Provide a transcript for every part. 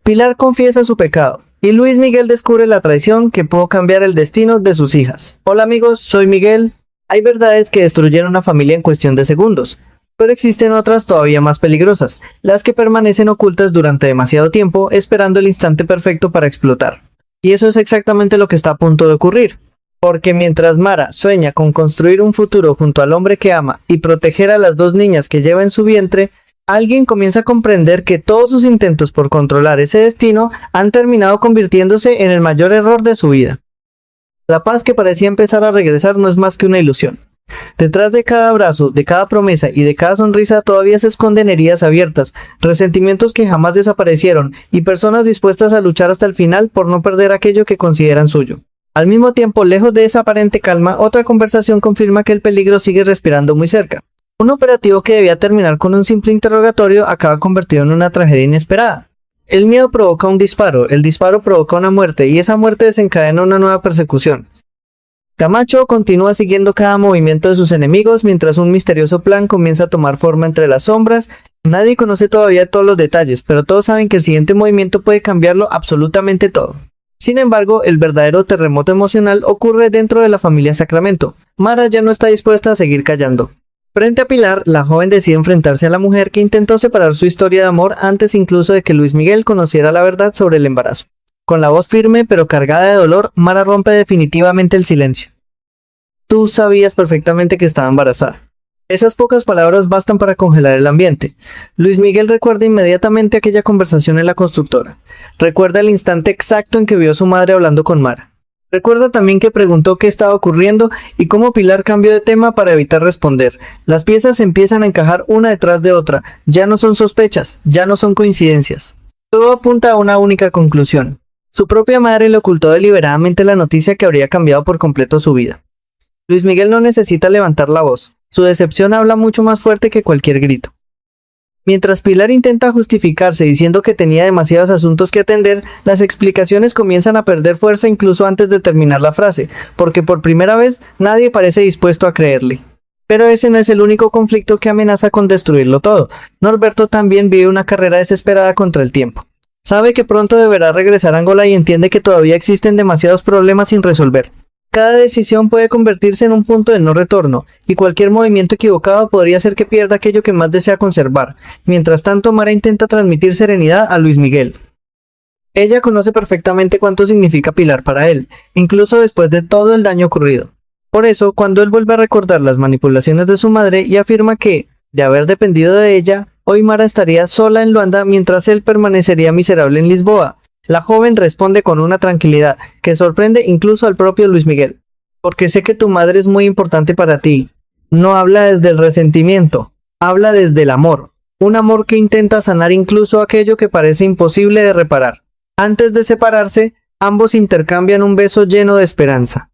Pilar confiesa su pecado y Luis Miguel descubre la traición que pudo cambiar el destino de sus hijas. Hola amigos, soy Miguel. Hay verdades que destruyen una familia en cuestión de segundos, pero existen otras todavía más peligrosas, las que permanecen ocultas durante demasiado tiempo esperando el instante perfecto para explotar. Y eso es exactamente lo que está a punto de ocurrir. Porque mientras Mara sueña con construir un futuro junto al hombre que ama y proteger a las dos niñas que lleva en su vientre, alguien comienza a comprender que todos sus intentos por controlar ese destino han terminado convirtiéndose en el mayor error de su vida. La paz que parecía empezar a regresar no es más que una ilusión. Detrás de cada abrazo, de cada promesa y de cada sonrisa todavía se esconden heridas abiertas, resentimientos que jamás desaparecieron y personas dispuestas a luchar hasta el final por no perder aquello que consideran suyo. Al mismo tiempo, lejos de esa aparente calma, otra conversación confirma que el peligro sigue respirando muy cerca. Un operativo que debía terminar con un simple interrogatorio acaba convertido en una tragedia inesperada. El miedo provoca un disparo, el disparo provoca una muerte y esa muerte desencadena una nueva persecución. Camacho continúa siguiendo cada movimiento de sus enemigos mientras un misterioso plan comienza a tomar forma entre las sombras. Nadie conoce todavía todos los detalles, pero todos saben que el siguiente movimiento puede cambiarlo absolutamente todo. Sin embargo, el verdadero terremoto emocional ocurre dentro de la familia Sacramento. Mara ya no está dispuesta a seguir callando. Frente a Pilar, la joven decide enfrentarse a la mujer que intentó separar su historia de amor antes incluso de que Luis Miguel conociera la verdad sobre el embarazo. Con la voz firme pero cargada de dolor, Mara rompe definitivamente el silencio. Tú sabías perfectamente que estaba embarazada. Esas pocas palabras bastan para congelar el ambiente. Luis Miguel recuerda inmediatamente aquella conversación en la constructora. Recuerda el instante exacto en que vio a su madre hablando con Mara. Recuerda también que preguntó qué estaba ocurriendo y cómo Pilar cambió de tema para evitar responder. Las piezas empiezan a encajar una detrás de otra. Ya no son sospechas, ya no son coincidencias. Todo apunta a una única conclusión. Su propia madre le ocultó deliberadamente la noticia que habría cambiado por completo su vida. Luis Miguel no necesita levantar la voz. Su decepción habla mucho más fuerte que cualquier grito. Mientras Pilar intenta justificarse diciendo que tenía demasiados asuntos que atender, las explicaciones comienzan a perder fuerza incluso antes de terminar la frase, porque por primera vez nadie parece dispuesto a creerle. Pero ese no es el único conflicto que amenaza con destruirlo todo. Norberto también vive una carrera desesperada contra el tiempo. Sabe que pronto deberá regresar a Angola y entiende que todavía existen demasiados problemas sin resolver. Cada decisión puede convertirse en un punto de no retorno, y cualquier movimiento equivocado podría hacer que pierda aquello que más desea conservar. Mientras tanto, Mara intenta transmitir serenidad a Luis Miguel. Ella conoce perfectamente cuánto significa Pilar para él, incluso después de todo el daño ocurrido. Por eso, cuando él vuelve a recordar las manipulaciones de su madre y afirma que, de haber dependido de ella, hoy Mara estaría sola en Luanda mientras él permanecería miserable en Lisboa, la joven responde con una tranquilidad que sorprende incluso al propio Luis Miguel. Porque sé que tu madre es muy importante para ti. No habla desde el resentimiento, habla desde el amor. Un amor que intenta sanar incluso aquello que parece imposible de reparar. Antes de separarse, ambos intercambian un beso lleno de esperanza.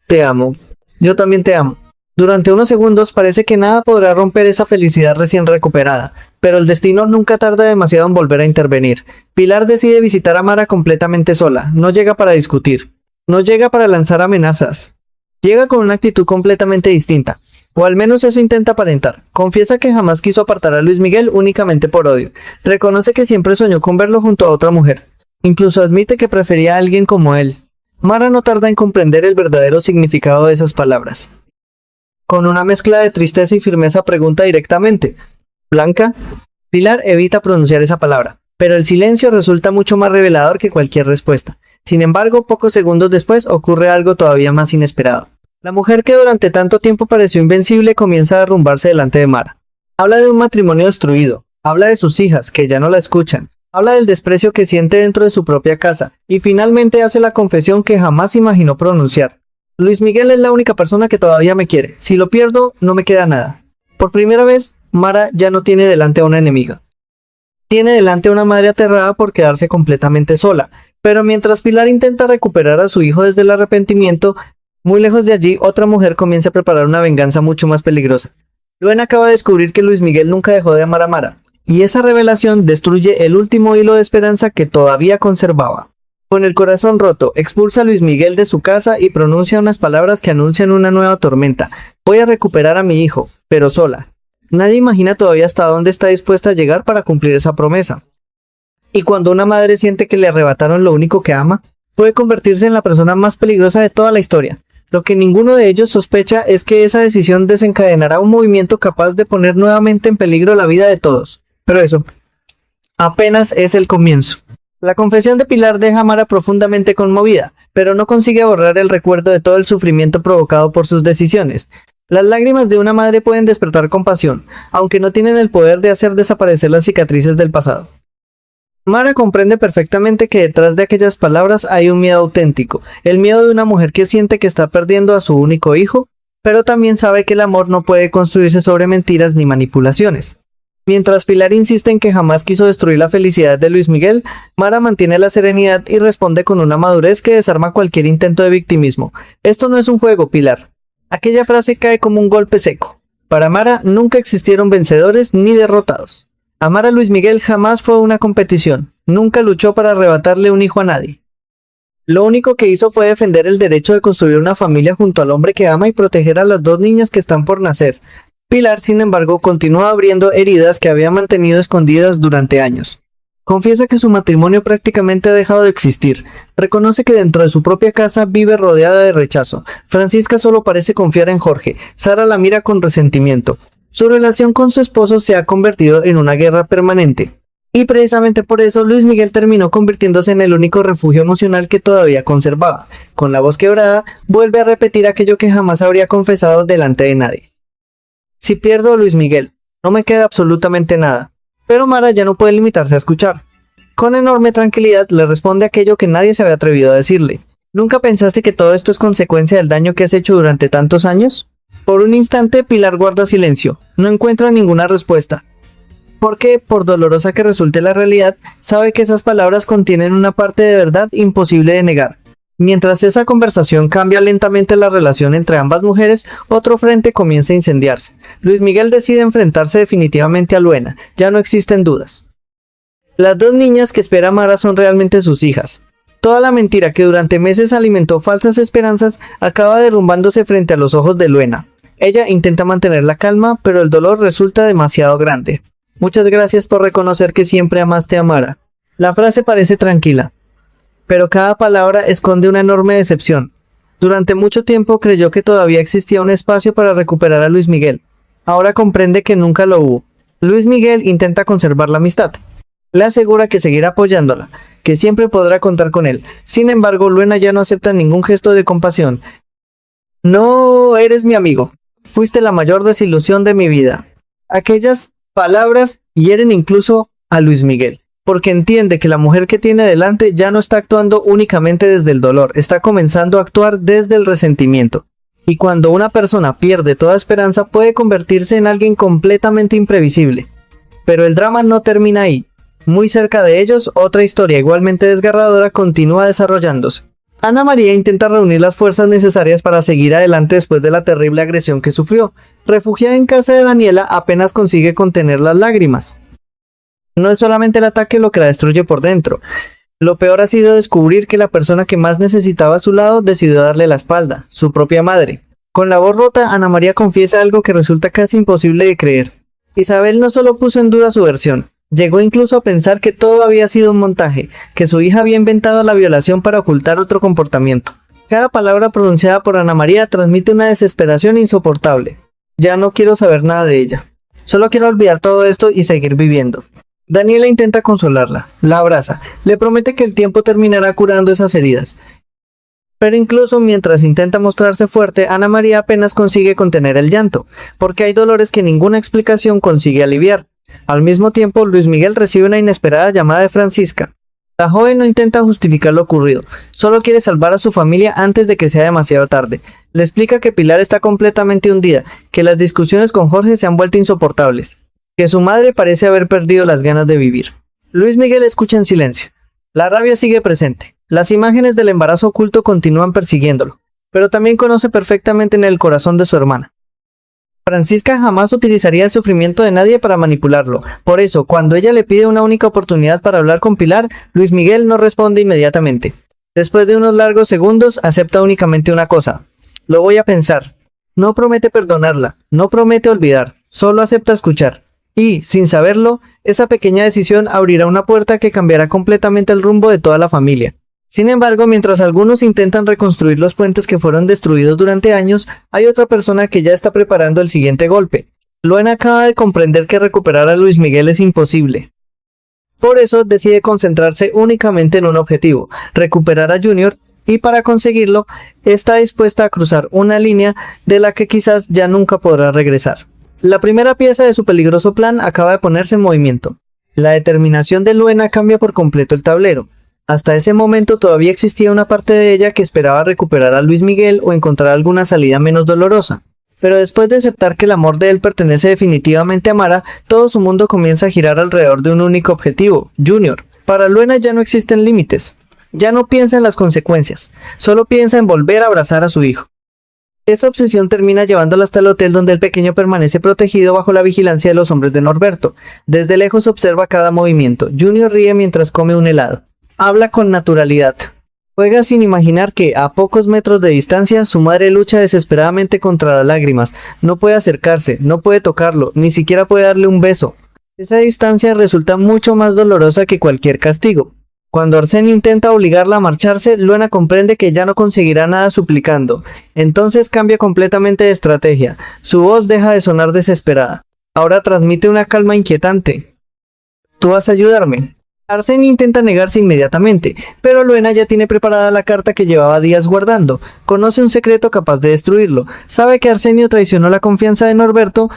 Te amo. Yo también te amo. Durante unos segundos parece que nada podrá romper esa felicidad recién recuperada, pero el destino nunca tarda demasiado en volver a intervenir. Pilar decide visitar a Mara completamente sola, no llega para discutir, no llega para lanzar amenazas. Llega con una actitud completamente distinta, o al menos eso intenta aparentar. Confiesa que jamás quiso apartar a Luis Miguel únicamente por odio. Reconoce que siempre soñó con verlo junto a otra mujer. Incluso admite que prefería a alguien como él. Mara no tarda en comprender el verdadero significado de esas palabras. Con una mezcla de tristeza y firmeza pregunta directamente: ¿Blanca? Pilar evita pronunciar esa palabra, pero el silencio resulta mucho más revelador que cualquier respuesta. Sin embargo, pocos segundos después ocurre algo todavía más inesperado. La mujer que durante tanto tiempo pareció invencible comienza a derrumbarse delante de Mara. Habla de un matrimonio destruido, habla de sus hijas que ya no la escuchan, habla del desprecio que siente dentro de su propia casa y finalmente hace la confesión que jamás imaginó pronunciar. Luis Miguel es la única persona que todavía me quiere. Si lo pierdo, no me queda nada. Por primera vez, Mara ya no tiene delante a una enemiga. Tiene delante a una madre aterrada por quedarse completamente sola. Pero mientras Pilar intenta recuperar a su hijo desde el arrepentimiento, muy lejos de allí, otra mujer comienza a preparar una venganza mucho más peligrosa. Luen acaba de descubrir que Luis Miguel nunca dejó de amar a Mara, y esa revelación destruye el último hilo de esperanza que todavía conservaba. Con el corazón roto, expulsa a Luis Miguel de su casa y pronuncia unas palabras que anuncian una nueva tormenta. Voy a recuperar a mi hijo, pero sola. Nadie imagina todavía hasta dónde está dispuesta a llegar para cumplir esa promesa. Y cuando una madre siente que le arrebataron lo único que ama, puede convertirse en la persona más peligrosa de toda la historia. Lo que ninguno de ellos sospecha es que esa decisión desencadenará un movimiento capaz de poner nuevamente en peligro la vida de todos. Pero eso apenas es el comienzo. La confesión de Pilar deja a Mara profundamente conmovida, pero no consigue borrar el recuerdo de todo el sufrimiento provocado por sus decisiones. Las lágrimas de una madre pueden despertar compasión, aunque no tienen el poder de hacer desaparecer las cicatrices del pasado. Mara comprende perfectamente que detrás de aquellas palabras hay un miedo auténtico, el miedo de una mujer que siente que está perdiendo a su único hijo, pero también sabe que el amor no puede construirse sobre mentiras ni manipulaciones. Mientras Pilar insiste en que jamás quiso destruir la felicidad de Luis Miguel, Mara mantiene la serenidad y responde con una madurez que desarma cualquier intento de victimismo. Esto no es un juego, Pilar. Aquella frase cae como un golpe seco. Para Mara nunca existieron vencedores ni derrotados. Amar a Luis Miguel jamás fue una competición. Nunca luchó para arrebatarle un hijo a nadie. Lo único que hizo fue defender el derecho de construir una familia junto al hombre que ama y proteger a las dos niñas que están por nacer. Pilar, sin embargo, continúa abriendo heridas que había mantenido escondidas durante años. Confiesa que su matrimonio prácticamente ha dejado de existir. Reconoce que dentro de su propia casa vive rodeada de rechazo. Francisca solo parece confiar en Jorge. Sara la mira con resentimiento. Su relación con su esposo se ha convertido en una guerra permanente. Y precisamente por eso Luis Miguel terminó convirtiéndose en el único refugio emocional que todavía conservaba. Con la voz quebrada, vuelve a repetir aquello que jamás habría confesado delante de nadie. Si pierdo a Luis Miguel, no me queda absolutamente nada. Pero Mara ya no puede limitarse a escuchar. Con enorme tranquilidad le responde aquello que nadie se había atrevido a decirle. ¿Nunca pensaste que todo esto es consecuencia del daño que has hecho durante tantos años? Por un instante Pilar guarda silencio. No encuentra ninguna respuesta. Porque, por dolorosa que resulte la realidad, sabe que esas palabras contienen una parte de verdad imposible de negar. Mientras esa conversación cambia lentamente la relación entre ambas mujeres, otro frente comienza a incendiarse. Luis Miguel decide enfrentarse definitivamente a Luena, ya no existen dudas. Las dos niñas que espera Mara son realmente sus hijas. Toda la mentira que durante meses alimentó falsas esperanzas acaba derrumbándose frente a los ojos de Luena. Ella intenta mantener la calma, pero el dolor resulta demasiado grande. Muchas gracias por reconocer que siempre amaste a Mara. La frase parece tranquila, pero cada palabra esconde una enorme decepción. Durante mucho tiempo creyó que todavía existía un espacio para recuperar a Luis Miguel. Ahora comprende que nunca lo hubo. Luis Miguel intenta conservar la amistad. Le asegura que seguirá apoyándola, que siempre podrá contar con él. Sin embargo, Luena ya no acepta ningún gesto de compasión. No eres mi amigo. Fuiste la mayor desilusión de mi vida. Aquellas palabras hieren incluso a Luis Miguel, porque entiende que la mujer que tiene delante ya no está actuando únicamente desde el dolor, está comenzando a actuar desde el resentimiento. Y cuando una persona pierde toda esperanza puede convertirse en alguien completamente imprevisible. Pero el drama no termina ahí. Muy cerca de ellos, otra historia igualmente desgarradora continúa desarrollándose. Ana María intenta reunir las fuerzas necesarias para seguir adelante después de la terrible agresión que sufrió. Refugiada en casa de Daniela, apenas consigue contener las lágrimas. No es solamente el ataque lo que la destruye por dentro. Lo peor ha sido descubrir que la persona que más necesitaba a su lado decidió darle la espalda, su propia madre. Con la voz rota, Ana María confiesa algo que resulta casi imposible de creer. Isabel no solo puso en duda su versión, llegó incluso a pensar que todo había sido un montaje, que su hija había inventado la violación para ocultar otro comportamiento. Cada palabra pronunciada por Ana María transmite una desesperación insoportable. Ya no quiero saber nada de ella. Solo quiero olvidar todo esto y seguir viviendo. Daniela intenta consolarla, la abraza, le promete que el tiempo terminará curando esas heridas. Pero incluso mientras intenta mostrarse fuerte, Ana María apenas consigue contener el llanto, porque hay dolores que ninguna explicación consigue aliviar. Al mismo tiempo, Luis Miguel recibe una inesperada llamada de Francisca. La joven no intenta justificar lo ocurrido, solo quiere salvar a su familia antes de que sea demasiado tarde. Le explica que Pilar está completamente hundida, que las discusiones con Jorge se han vuelto insoportables, que su madre parece haber perdido las ganas de vivir. Luis Miguel escucha en silencio. La rabia sigue presente. Las imágenes del embarazo oculto continúan persiguiéndolo, pero también conoce perfectamente en el corazón de su hermana. Francisca jamás utilizaría el sufrimiento de nadie para manipularlo. Por eso, cuando ella le pide una única oportunidad para hablar con Pilar, Luis Miguel no responde inmediatamente. Después de unos largos segundos, acepta únicamente una cosa. Lo voy a pensar. No promete perdonarla, no promete olvidar, solo acepta escuchar. Y, sin saberlo, esa pequeña decisión abrirá una puerta que cambiará completamente el rumbo de toda la familia. Sin embargo, mientras algunos intentan reconstruir los puentes que fueron destruidos durante años, hay otra persona que ya está preparando el siguiente golpe. Luen acaba de comprender que recuperar a Luis Miguel es imposible. Por eso decide concentrarse únicamente en un objetivo, recuperar a Junior, y para conseguirlo, está dispuesta a cruzar una línea de la que quizás ya nunca podrá regresar. La primera pieza de su peligroso plan acaba de ponerse en movimiento. La determinación de Luena cambia por completo el tablero. Hasta ese momento todavía existía una parte de ella que esperaba recuperar a Luis Miguel o encontrar alguna salida menos dolorosa. Pero después de aceptar que el amor de él pertenece definitivamente a Mara, todo su mundo comienza a girar alrededor de un único objetivo, Junior. Para Luena ya no existen límites. Ya no piensa en las consecuencias, solo piensa en volver a abrazar a su hijo. Esa obsesión termina llevándola hasta el hotel donde el pequeño permanece protegido bajo la vigilancia de los hombres de Norberto. Desde lejos observa cada movimiento. Junior ríe mientras come un helado. Habla con naturalidad. Juega sin imaginar que, a pocos metros de distancia, su madre lucha desesperadamente contra las lágrimas. No puede acercarse, no puede tocarlo, ni siquiera puede darle un beso. Esa distancia resulta mucho más dolorosa que cualquier castigo. Cuando Arsène intenta obligarla a marcharse, Luena comprende que ya no conseguirá nada suplicando. Entonces cambia completamente de estrategia. Su voz deja de sonar desesperada. Ahora transmite una calma inquietante. ¿Tú vas a ayudarme? Arsène intenta negarse inmediatamente, pero Luena ya tiene preparada la carta que llevaba días guardando. Conoce un secreto capaz de destruirlo. Sabe que Arsenio traicionó la confianza de Norberto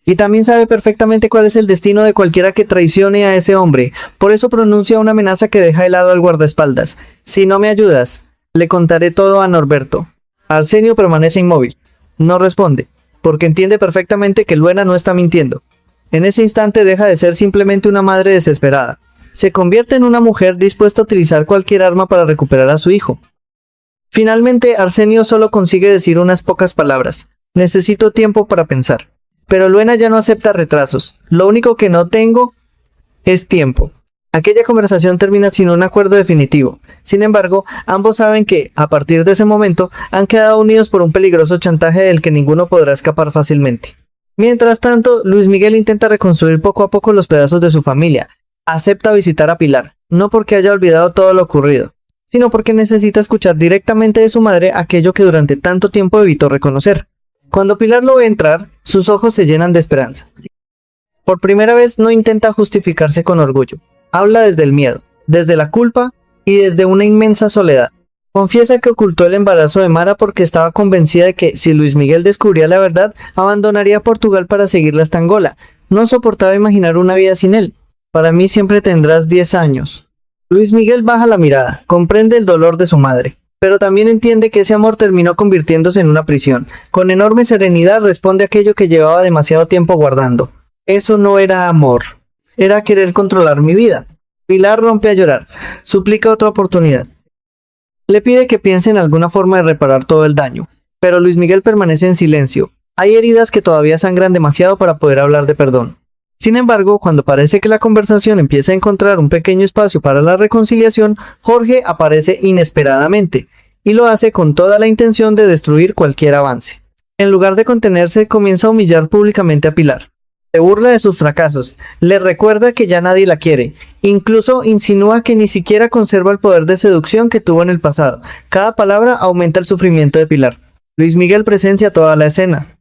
y también sabe perfectamente cuál es el destino de cualquiera que traicione a ese hombre. Por eso pronuncia una amenaza que deja helado al guardaespaldas. Si no me ayudas, le contaré todo a Norberto. Arsenio permanece inmóvil. No responde, porque entiende perfectamente que Luena no está mintiendo. En ese instante deja de ser simplemente una madre desesperada. Se convierte en una mujer dispuesta a utilizar cualquier arma para recuperar a su hijo. Finalmente, Arsenio solo consigue decir unas pocas palabras. Necesito tiempo para pensar. Pero Luena ya no acepta retrasos. Lo único que no tengo es tiempo. Aquella conversación termina sin un acuerdo definitivo. Sin embargo, ambos saben que, a partir de ese momento, han quedado unidos por un peligroso chantaje del que ninguno podrá escapar fácilmente. Mientras tanto, Luis Miguel intenta reconstruir poco a poco los pedazos de su familia. Acepta visitar a Pilar, no porque haya olvidado todo lo ocurrido, sino porque necesita escuchar directamente de su madre aquello que durante tanto tiempo evitó reconocer. Cuando Pilar lo ve entrar, sus ojos se llenan de esperanza. Por primera vez no intenta justificarse con orgullo. Habla desde el miedo, desde la culpa y desde una inmensa soledad. Confiesa que ocultó el embarazo de Mara porque estaba convencida de que, si Luis Miguel descubría la verdad, abandonaría Portugal para seguirla hasta Angola. No soportaba imaginar una vida sin él. Para mí siempre tendrás 10 años. Luis Miguel baja la mirada, comprende el dolor de su madre, pero también entiende que ese amor terminó convirtiéndose en una prisión. Con enorme serenidad responde aquello que llevaba demasiado tiempo guardando. Eso no era amor, era querer controlar mi vida. Pilar rompe a llorar, suplica otra oportunidad. Le pide que piense en alguna forma de reparar todo el daño, pero Luis Miguel permanece en silencio. Hay heridas que todavía sangran demasiado para poder hablar de perdón. Sin embargo, cuando parece que la conversación empieza a encontrar un pequeño espacio para la reconciliación, Jorge aparece inesperadamente, y lo hace con toda la intención de destruir cualquier avance. En lugar de contenerse, comienza a humillar públicamente a Pilar. Se burla de sus fracasos, le recuerda que ya nadie la quiere, incluso insinúa que ni siquiera conserva el poder de seducción que tuvo en el pasado. Cada palabra aumenta el sufrimiento de Pilar. Luis Miguel presencia toda la escena.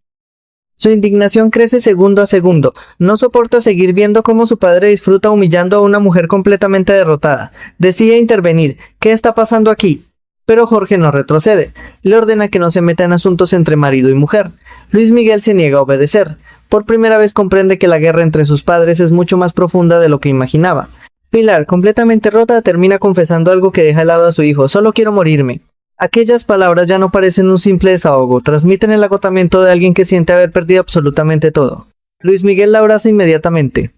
Su indignación crece segundo a segundo. No soporta seguir viendo cómo su padre disfruta humillando a una mujer completamente derrotada. Decide intervenir. ¿Qué está pasando aquí? Pero Jorge no retrocede. Le ordena que no se meta en asuntos entre marido y mujer. Luis Miguel se niega a obedecer. Por primera vez comprende que la guerra entre sus padres es mucho más profunda de lo que imaginaba. Pilar, completamente rota, termina confesando algo que deja helado a su hijo. Solo quiero morirme. Aquellas palabras ya no parecen un simple desahogo, transmiten el agotamiento de alguien que siente haber perdido absolutamente todo. Luis Miguel la abraza inmediatamente.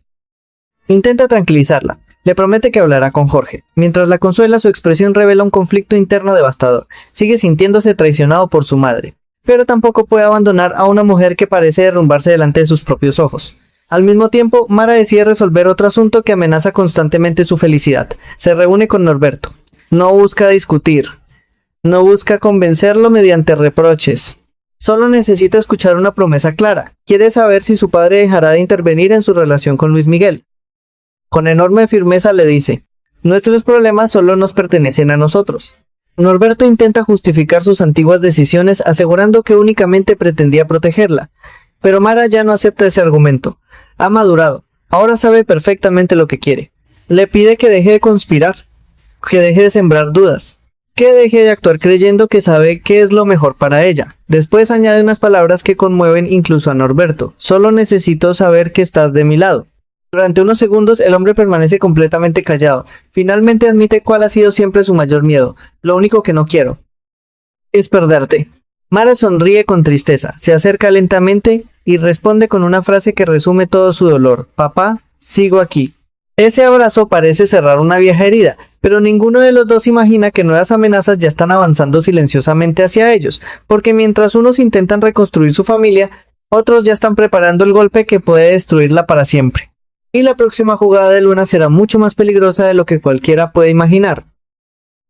Intenta tranquilizarla, le promete que hablará con Jorge. Mientras la consuela, su expresión revela un conflicto interno devastador. Sigue sintiéndose traicionado por su madre, pero tampoco puede abandonar a una mujer que parece derrumbarse delante de sus propios ojos. Al mismo tiempo, Mara decide resolver otro asunto que amenaza constantemente su felicidad. Se reúne con Norberto. No busca discutir. No busca convencerlo mediante reproches. Solo necesita escuchar una promesa clara. Quiere saber si su padre dejará de intervenir en su relación con Luis Miguel. Con enorme firmeza le dice: nuestros problemas solo nos pertenecen a nosotros. Norberto intenta justificar sus antiguas decisiones asegurando que únicamente pretendía protegerla, pero Mara ya no acepta ese argumento. Ha madurado, ahora sabe perfectamente lo que quiere. Le pide que deje de conspirar, que deje de sembrar dudas, que deje de actuar creyendo que sabe qué es lo mejor para ella. Después añade unas palabras que conmueven incluso a Norberto: solo necesito saber que estás de mi lado. Durante unos segundos el hombre permanece completamente callado. Finalmente admite cuál ha sido siempre su mayor miedo: lo único que no quiero es perderte. Mara sonríe con tristeza, se acerca lentamente y responde con una frase que resume todo su dolor: papá, sigo aquí. Ese abrazo parece cerrar una vieja herida, pero ninguno de los dos imagina que nuevas amenazas ya están avanzando silenciosamente hacia ellos, porque mientras unos intentan reconstruir su familia, otros ya están preparando el golpe que puede destruirla para siempre. Y la próxima jugada de Luna será mucho más peligrosa de lo que cualquiera puede imaginar.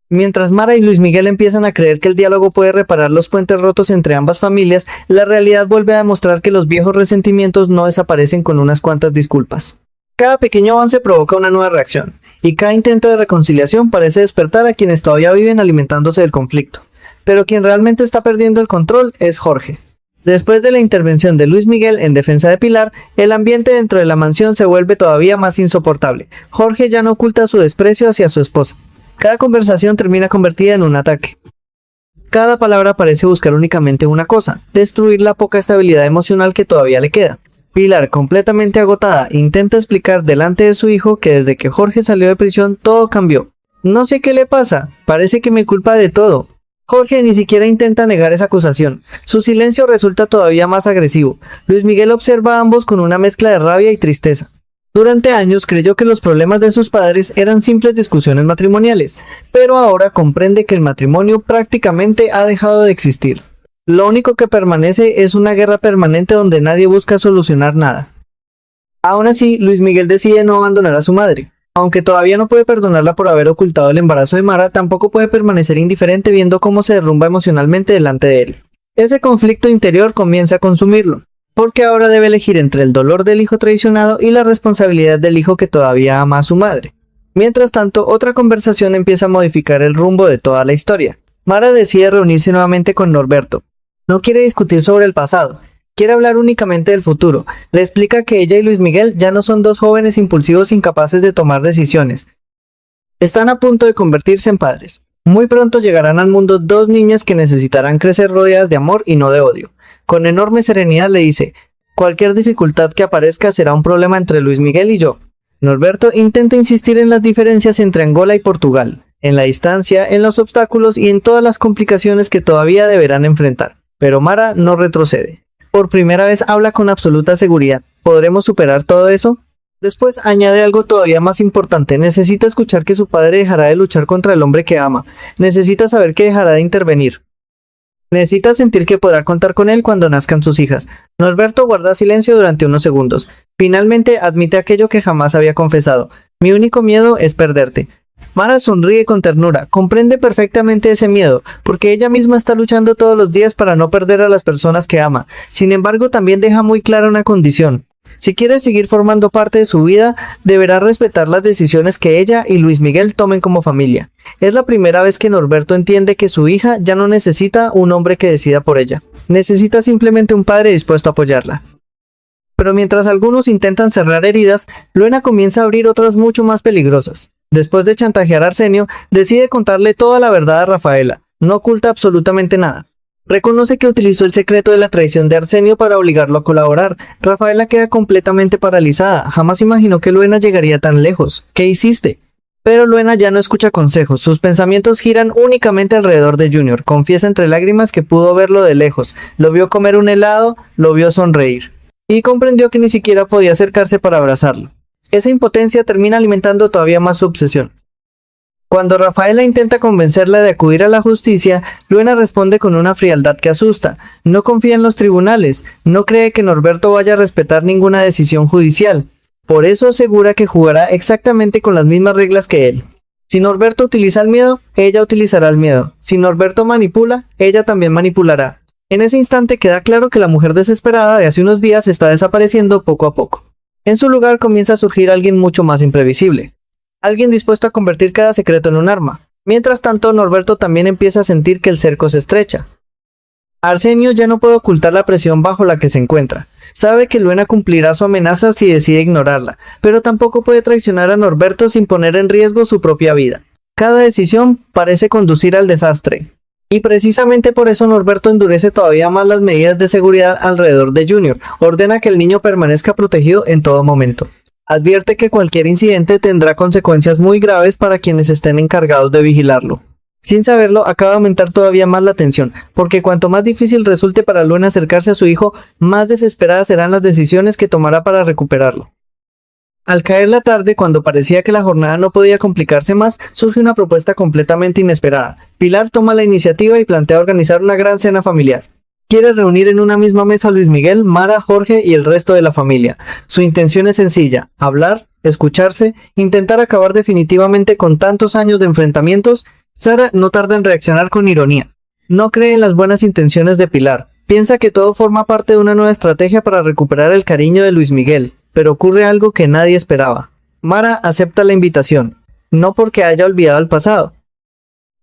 Mientras Mara y Luis Miguel empiezan a creer que el diálogo puede reparar los puentes rotos entre ambas familias, la realidad vuelve a demostrar que los viejos resentimientos no desaparecen con unas cuantas disculpas. Cada pequeño avance provoca una nueva reacción, y cada intento de reconciliación parece despertar a quienes todavía viven alimentándose del conflicto. Pero quien realmente está perdiendo el control es Jorge. Después de la intervención de Luis Miguel en defensa de Pilar, el ambiente dentro de la mansión se vuelve todavía más insoportable. Jorge ya no oculta su desprecio hacia su esposa. Cada conversación termina convertida en un ataque. Cada palabra parece buscar únicamente una cosa: destruir la poca estabilidad emocional que todavía le queda. Pilar, completamente agotada, intenta explicar delante de su hijo que desde que Jorge salió de prisión todo cambió. No sé qué le pasa, parece que me culpa de todo. Jorge ni siquiera intenta negar esa acusación. Su silencio resulta todavía más agresivo. Luis Miguel observa a ambos con una mezcla de rabia y tristeza. Durante años creyó que los problemas de sus padres eran simples discusiones matrimoniales, pero ahora comprende que el matrimonio prácticamente ha dejado de existir. Lo único que permanece es una guerra permanente donde nadie busca solucionar nada. Aún así, Luis Miguel decide no abandonar a su madre. Aunque todavía no puede perdonarla por haber ocultado el embarazo de Mara, tampoco puede permanecer indiferente viendo cómo se derrumba emocionalmente delante de él. Ese conflicto interior comienza a consumirlo, porque ahora debe elegir entre el dolor del hijo traicionado y la responsabilidad del hijo que todavía ama a su madre. Mientras tanto, otra conversación empieza a modificar el rumbo de toda la historia. Mara decide reunirse nuevamente con Norberto. No quiere discutir sobre el pasado, quiere hablar únicamente del futuro. Le explica que ella y Luis Miguel ya no son dos jóvenes impulsivos incapaces de tomar decisiones. Están a punto de convertirse en padres. Muy pronto llegarán al mundo dos niñas que necesitarán crecer rodeadas de amor y no de odio. Con enorme serenidad le dice: cualquier dificultad que aparezca será un problema entre Luis Miguel y yo. Norberto intenta insistir en las diferencias entre Angola y Portugal, en la distancia, en los obstáculos y en todas las complicaciones que todavía deberán enfrentar. Pero Mara no retrocede. Por primera vez habla con absoluta seguridad. ¿Podremos superar todo eso? Después añade algo todavía más importante: necesita escuchar que su padre dejará de luchar contra el hombre que ama. Necesita saber que dejará de intervenir. Necesita sentir que podrá contar con él cuando nazcan sus hijas. Norberto guarda silencio durante unos segundos. Finalmente admite aquello que jamás había confesado: mi único miedo es perderte. Mara sonríe con ternura, comprende perfectamente ese miedo, porque ella misma está luchando todos los días para no perder a las personas que ama. Sin embargo, también deja muy clara una condición: si quiere seguir formando parte de su vida, deberá respetar las decisiones que ella y Luis Miguel tomen como familia. Es la primera vez que Norberto entiende que su hija ya no necesita un hombre que decida por ella. Necesita simplemente un padre dispuesto a apoyarla. Pero mientras algunos intentan cerrar heridas, Luna comienza a abrir otras mucho más peligrosas. Después de chantajear a Arsenio, decide contarle toda la verdad a Rafaela. No oculta absolutamente nada. Reconoce que utilizó el secreto de la traición de Arsenio para obligarlo a colaborar. Rafaela queda completamente paralizada. Jamás imaginó que Luna llegaría tan lejos. ¿Qué hiciste? Pero Luna ya no escucha consejos. Sus pensamientos giran únicamente alrededor de Junior. Confiesa entre lágrimas que pudo verlo de lejos. Lo vio comer un helado, lo vio sonreír. Y comprendió que ni siquiera podía acercarse para abrazarlo. Esa impotencia termina alimentando todavía más su obsesión. Cuando Rafaela intenta convencerla de acudir a la justicia, Luna responde con una frialdad que asusta. No confía en los tribunales, no cree que Norberto vaya a respetar ninguna decisión judicial. Por eso asegura que jugará exactamente con las mismas reglas que él. Si Norberto utiliza el miedo, ella utilizará el miedo. Si Norberto manipula, ella también manipulará. En ese instante queda claro que la mujer desesperada de hace unos días está desapareciendo poco a poco. En su lugar comienza a surgir alguien mucho más imprevisible. Alguien dispuesto a convertir cada secreto en un arma. Mientras tanto, Norberto también empieza a sentir que el cerco se estrecha. Arsenio ya no puede ocultar la presión bajo la que se encuentra. Sabe que Luena cumplirá su amenaza si decide ignorarla, pero tampoco puede traicionar a Norberto sin poner en riesgo su propia vida. Cada decisión parece conducir al desastre. Y precisamente por eso Norberto endurece todavía más las medidas de seguridad alrededor de Junior. Ordena que el niño permanezca protegido en todo momento. Advierte que cualquier incidente tendrá consecuencias muy graves para quienes estén encargados de vigilarlo. Sin saberlo, acaba de aumentar todavía más la tensión, porque cuanto más difícil resulte para Luena acercarse a su hijo, más desesperadas serán las decisiones que tomará para recuperarlo. Al caer la tarde, cuando parecía que la jornada no podía complicarse más, surge una propuesta completamente inesperada. Pilar toma la iniciativa y plantea organizar una gran cena familiar. Quiere reunir en una misma mesa a Luis Miguel, Mara, Jorge y el resto de la familia. Su intención es sencilla: hablar, escucharse, intentar acabar definitivamente con tantos años de enfrentamientos. Sara no tarda en reaccionar con ironía. No cree en las buenas intenciones de Pilar. Piensa que todo forma parte de una nueva estrategia para recuperar el cariño de Luis Miguel, pero ocurre algo que nadie esperaba. Mara acepta la invitación, no porque haya olvidado el pasado,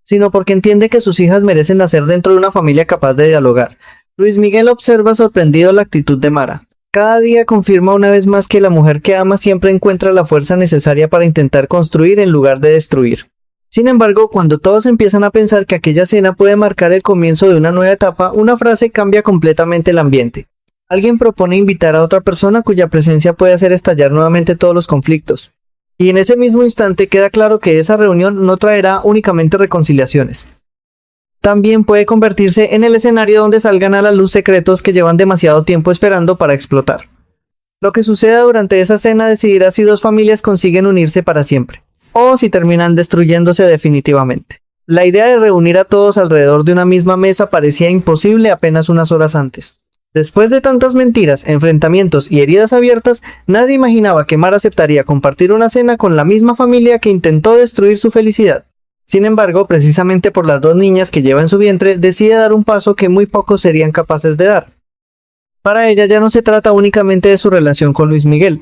sino porque entiende que sus hijas merecen nacer dentro de una familia capaz de dialogar. Luis Miguel observa sorprendido la actitud de Mara. Cada día confirma una vez más que la mujer que ama siempre encuentra la fuerza necesaria para intentar construir en lugar de destruir. Sin embargo, cuando todos empiezan a pensar que aquella cena puede marcar el comienzo de una nueva etapa, una frase cambia completamente el ambiente. Alguien propone invitar a otra persona cuya presencia puede hacer estallar nuevamente todos los conflictos. Y en ese mismo instante queda claro que esa reunión no traerá únicamente reconciliaciones. También puede convertirse en el escenario donde salgan a la luz secretos que llevan demasiado tiempo esperando para explotar. Lo que suceda durante esa cena decidirá si dos familias consiguen unirse para siempre, o si terminan destruyéndose definitivamente. La idea de reunir a todos alrededor de una misma mesa parecía imposible apenas unas horas antes. Después de tantas mentiras, enfrentamientos y heridas abiertas, nadie imaginaba que Mara aceptaría compartir una cena con la misma familia que intentó destruir su felicidad. Sin embargo, precisamente por las dos niñas que lleva en su vientre, decide dar un paso que muy pocos serían capaces de dar. Para ella ya no se trata únicamente de su relación con Luis Miguel.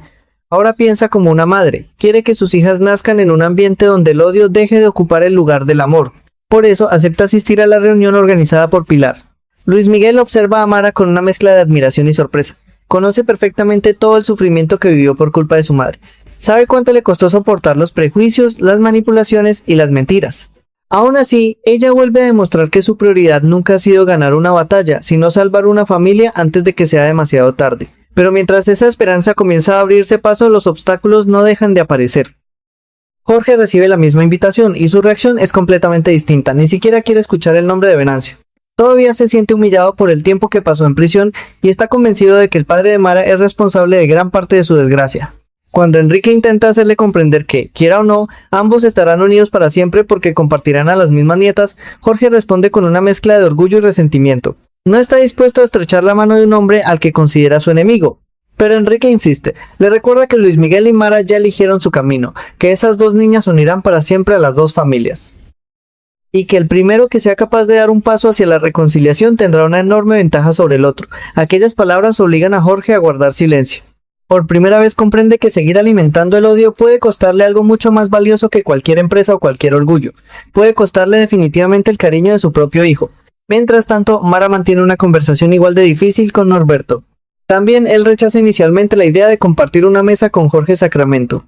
Ahora piensa como una madre, quiere que sus hijas nazcan en un ambiente donde el odio deje de ocupar el lugar del amor. Por eso acepta asistir a la reunión organizada por Pilar. Luis Miguel observa a Mara con una mezcla de admiración y sorpresa. Conoce perfectamente todo el sufrimiento que vivió por culpa de su madre. Sabe cuánto le costó soportar los prejuicios, las manipulaciones y las mentiras. Aún así, ella vuelve a demostrar que su prioridad nunca ha sido ganar una batalla, sino salvar una familia antes de que sea demasiado tarde. Pero mientras esa esperanza comienza a abrirse paso, los obstáculos no dejan de aparecer. Jorge recibe la misma invitación y su reacción es completamente distinta, ni siquiera quiere escuchar el nombre de Venancio. Todavía se siente humillado por el tiempo que pasó en prisión y está convencido de que el padre de Mara es responsable de gran parte de su desgracia. Cuando Enrique intenta hacerle comprender que, quiera o no, ambos estarán unidos para siempre porque compartirán a las mismas nietas, Jorge responde con una mezcla de orgullo y resentimiento. No está dispuesto a estrechar la mano de un hombre al que considera su enemigo. Pero Enrique insiste, le recuerda que Luis Miguel y Mara ya eligieron su camino, que esas dos niñas unirán para siempre a las dos familias. Y que el primero que sea capaz de dar un paso hacia la reconciliación tendrá una enorme ventaja sobre el otro. Aquellas palabras obligan a Jorge a guardar silencio. Por primera vez comprende que seguir alimentando el odio puede costarle algo mucho más valioso que cualquier empresa o cualquier orgullo. Puede costarle definitivamente el cariño de su propio hijo. Mientras tanto, Mara mantiene una conversación igual de difícil con Norberto. También él rechaza inicialmente la idea de compartir una mesa con Jorge Sacramento.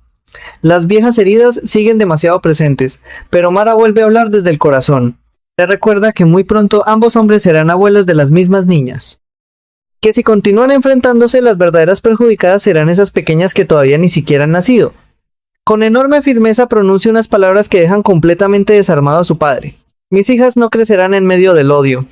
Las viejas heridas siguen demasiado presentes, pero Mara vuelve a hablar desde el corazón. Le recuerda que muy pronto ambos hombres serán abuelos de las mismas niñas. Que si continúan enfrentándose, las verdaderas perjudicadas serán esas pequeñas que todavía ni siquiera han nacido. Con enorme firmeza pronuncia unas palabras que dejan completamente desarmado a su padre. Mis hijas no crecerán en medio del odio.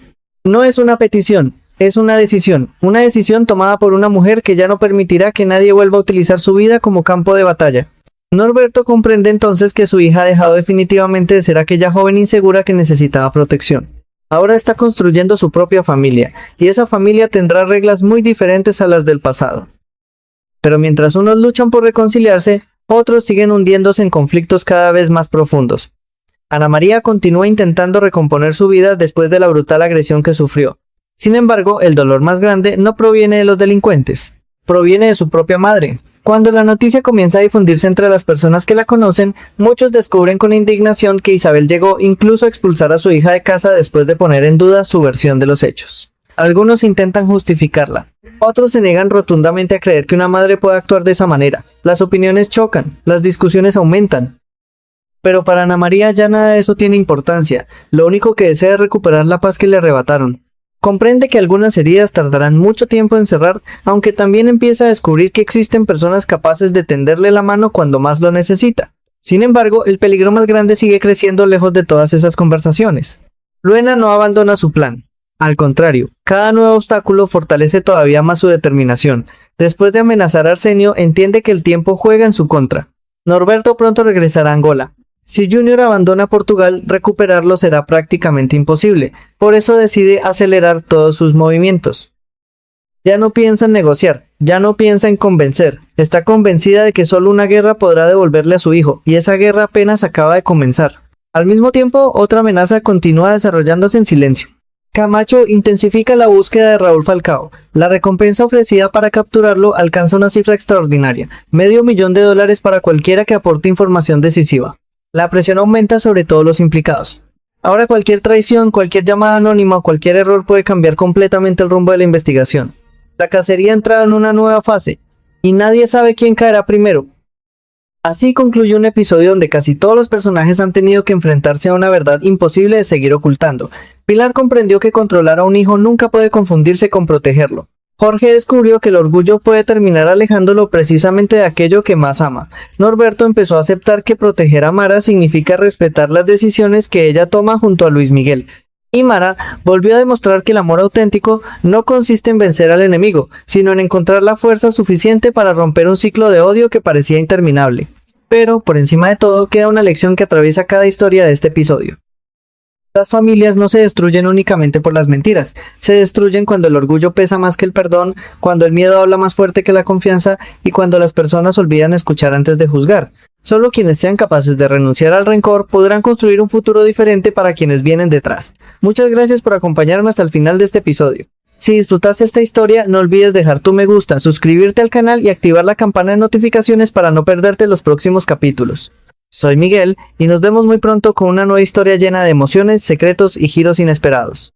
No es una petición, es una decisión tomada por una mujer que ya no permitirá que nadie vuelva a utilizar su vida como campo de batalla. Norberto comprende entonces que su hija ha dejado definitivamente de ser aquella joven insegura que necesitaba protección. Ahora está construyendo su propia familia, y esa familia tendrá reglas muy diferentes a las del pasado. Pero mientras unos luchan por reconciliarse, otros siguen hundiéndose en conflictos cada vez más profundos. Ana María continúa intentando recomponer su vida después de la brutal agresión que sufrió. Sin embargo, el dolor más grande no proviene de los delincuentes, proviene de su propia madre. Cuando la noticia comienza a difundirse entre las personas que la conocen, muchos descubren con indignación que Isabel llegó incluso a expulsar a su hija de casa después de poner en duda su versión de los hechos. Algunos intentan justificarla, otros se niegan rotundamente a creer que una madre pueda actuar de esa manera. Las opiniones chocan, las discusiones aumentan. Pero para Ana María ya nada de eso tiene importancia, lo único que desea es recuperar la paz que le arrebataron. Comprende que algunas heridas tardarán mucho tiempo en cerrar, aunque también empieza a descubrir que existen personas capaces de tenderle la mano cuando más lo necesita. Sin embargo, el peligro más grande sigue creciendo lejos de todas esas conversaciones. Luena no abandona su plan. Al contrario, cada nuevo obstáculo fortalece todavía más su determinación. Después de amenazar a Arsenio, entiende que el tiempo juega en su contra. Norberto pronto regresará a Angola. Si Junior abandona Portugal, recuperarlo será prácticamente imposible, por eso decide acelerar todos sus movimientos. Ya no piensa en negociar, ya no piensa en convencer, está convencida de que solo una guerra podrá devolverle a su hijo, y esa guerra apenas acaba de comenzar. Al mismo tiempo, otra amenaza continúa desarrollándose en silencio. Camacho intensifica la búsqueda de Raúl Falcao. La recompensa ofrecida para capturarlo alcanza una cifra extraordinaria, $500,000 para cualquiera que aporte información decisiva. La presión aumenta sobre todos los implicados. Ahora cualquier traición, cualquier llamada anónima o cualquier error puede cambiar completamente el rumbo de la investigación. La cacería entra en una nueva fase, y nadie sabe quién caerá primero. Así concluye un episodio donde casi todos los personajes han tenido que enfrentarse a una verdad imposible de seguir ocultando. Pilar comprendió que controlar a un hijo nunca puede confundirse con protegerlo. Jorge descubrió que el orgullo puede terminar alejándolo precisamente de aquello que más ama. Norberto empezó a aceptar que proteger a Mara significa respetar las decisiones que ella toma junto a Luis Miguel. Y Mara volvió a demostrar que el amor auténtico no consiste en vencer al enemigo, sino en encontrar la fuerza suficiente para romper un ciclo de odio que parecía interminable. Pero, por encima de todo, queda una lección que atraviesa cada historia de este episodio. Las familias no se destruyen únicamente por las mentiras, se destruyen cuando el orgullo pesa más que el perdón, cuando el miedo habla más fuerte que la confianza y cuando las personas olvidan escuchar antes de juzgar. Solo quienes sean capaces de renunciar al rencor podrán construir un futuro diferente para quienes vienen detrás. Muchas gracias por acompañarme hasta el final de este episodio. Si disfrutaste esta historia, no olvides dejar tu me gusta, suscribirte al canal y activar la campana de notificaciones para no perderte los próximos capítulos. Soy Miguel y nos vemos muy pronto con una nueva historia llena de emociones, secretos y giros inesperados.